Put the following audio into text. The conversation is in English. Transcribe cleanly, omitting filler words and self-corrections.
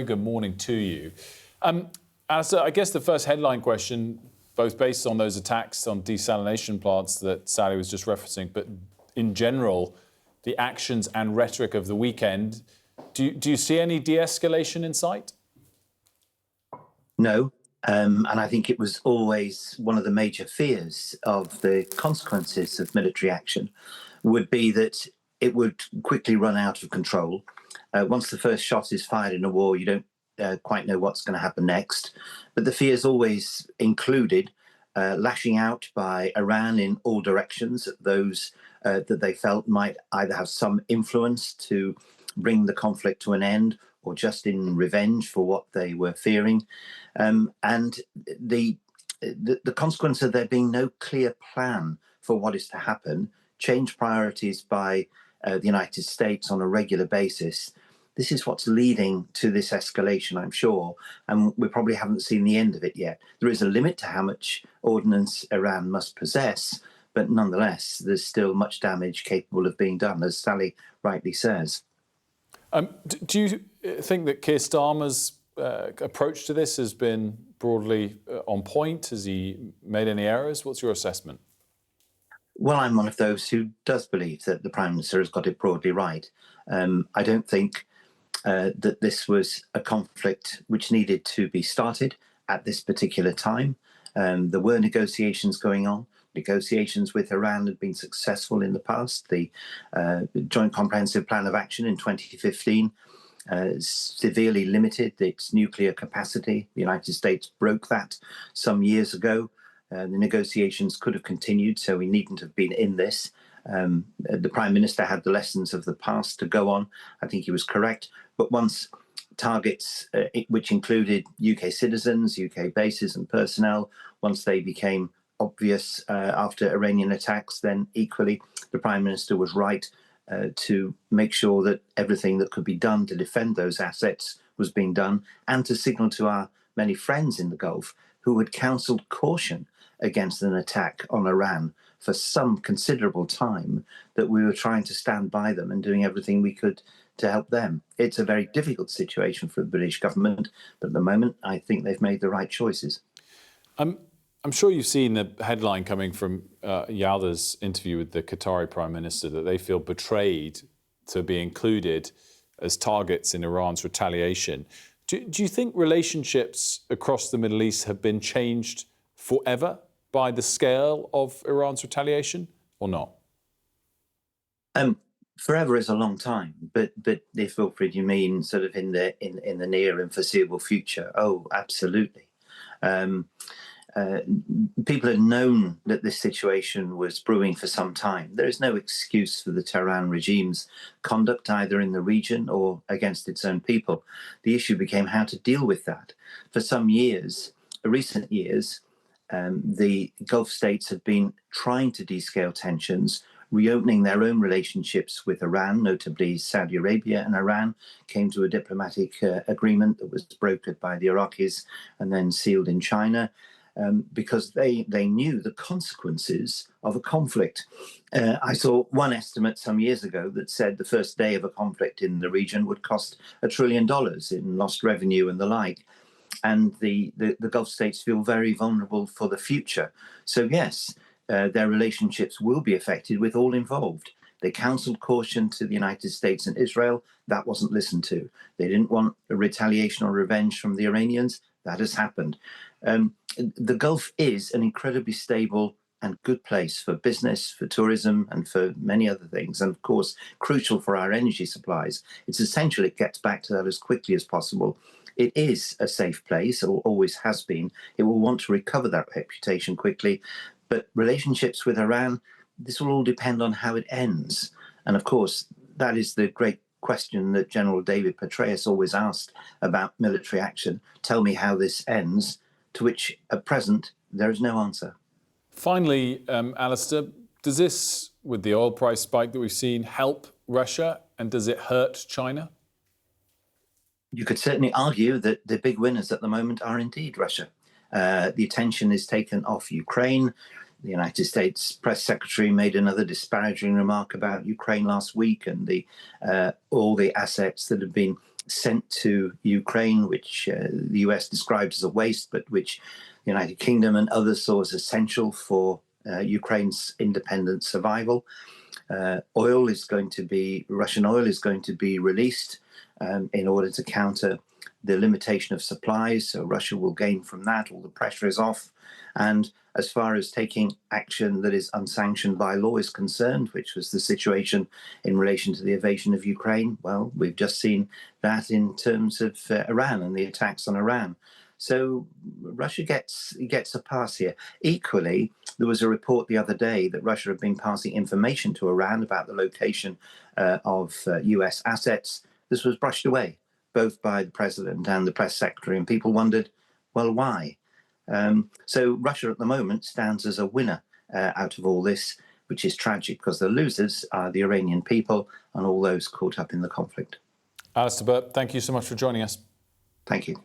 Good morning to you. Alistair, I guess the first headline question, both based on those attacks on desalination plants that Sally was just referencing, but in general, the actions and rhetoric of the weekend, do you see any de-escalation in sight? No, and I think it was always one of the major fears of the consequences of military action would be that it would quickly run out of control. Once the first shot is fired in a war, you don't quite know what's going to happen next. But the fears always included lashing out by Iran in all directions at those that they felt might either have some influence to bring the conflict to an end or just in revenge for what they were fearing. And the consequence of there being no clear plan for what is to happen, change priorities by the United States on a regular basis. This is what's leading to this escalation, I'm sure, and we probably haven't seen the end of it yet. There is a limit to how much ordnance Iran must possess, but nonetheless, there's still much damage capable of being done, as Sally rightly says. Do you think that Keir Starmer's approach to this has been broadly on point? Has he made any errors? What's your assessment? Well, I'm one of those who does believe that the Prime Minister has got it broadly right. I don't think that this was a conflict which needed to be started at this particular time. There were negotiations going on. Negotiations with Iran had been successful in the past. The Joint Comprehensive Plan of Action in 2015 severely limited its nuclear capacity. The United States broke that some years ago. The negotiations could have continued, so we needn't have been in this. The Prime Minister had the lessons of the past to go on. I think he was correct. But once targets, which included UK citizens, UK bases and personnel, once they became obvious after Iranian attacks, then equally the Prime Minister was right to make sure that everything that could be done to defend those assets was being done, and to signal to our many friends in the Gulf who had counselled caution against an attack on Iran for some considerable time that we were trying to stand by them and doing everything we could to help them. It's a very difficult situation for the British government, but at the moment I think they've made the right choices. I'm sure you've seen the headline coming from Yalda's interview with the Qatari Prime Minister that they feel betrayed to be included as targets in Iran's retaliation. Do you think relationships across the Middle East have been changed forever by the scale of Iran's retaliation, or not? Forever is a long time, but if, Wilfred, you mean sort of in the near and foreseeable future, oh, absolutely. People had known that this situation was brewing for some time. There is no excuse for the Tehran regime's conduct either in the region or against its own people. The issue became how to deal with that. For some years, recent years, the Gulf states had been trying to descale tensions, reopening their own relationships with Iran, notably Saudi Arabia and Iran, came to a diplomatic agreement that was brokered by the Iraqis and then sealed in China. Because they knew the consequences of a conflict. I saw one estimate some years ago that said the first day of a conflict in the region would cost $1 trillion in lost revenue and the like. And the Gulf states feel very vulnerable for the future. So yes, their relationships will be affected with all involved. They counselled caution to the United States and Israel. That wasn't listened to. They didn't want a retaliation or revenge from the Iranians. That has happened. The Gulf is an incredibly stable and good place for business, for tourism, and for many other things. And of course, crucial for our energy supplies. It's essential it gets back to that as quickly as possible. It is a safe place, or always has been. It will want to recover that reputation quickly. But relationships with Iran, this will all depend on how it ends. And of course, that is the great question that General David Petraeus always asked about military action. Tell me how this ends, to which at present there is no answer. Finally, Alistair, does this, with the oil price spike that we've seen, help Russia, and does it hurt China? You could certainly argue that the big winners at the moment are indeed Russia. The attention is taken off Ukraine. The United States press secretary made another disparaging remark about Ukraine last week and all the assets that have been sent to Ukraine, which the US described as a waste, but which the United Kingdom and others saw as essential for Ukraine's independent survival. Russian oil is going to be released in order to counter the limitation of supplies. So Russia will gain from that. All the pressure is off. And as far as taking action that is unsanctioned by law is concerned, which was the situation in relation to the invasion of Ukraine, well, we've just seen that in terms of Iran and the attacks on Iran. So Russia gets a pass here. Equally, there was a report the other day that Russia had been passing information to Iran about the location of US assets. This was brushed away, both by the president and the press secretary, and people wondered, well, why? So Russia at the moment stands as a winner out of all this, which is tragic because the losers are the Iranian people and all those caught up in the conflict. Alistair Burt, thank you so much for joining us. Thank you.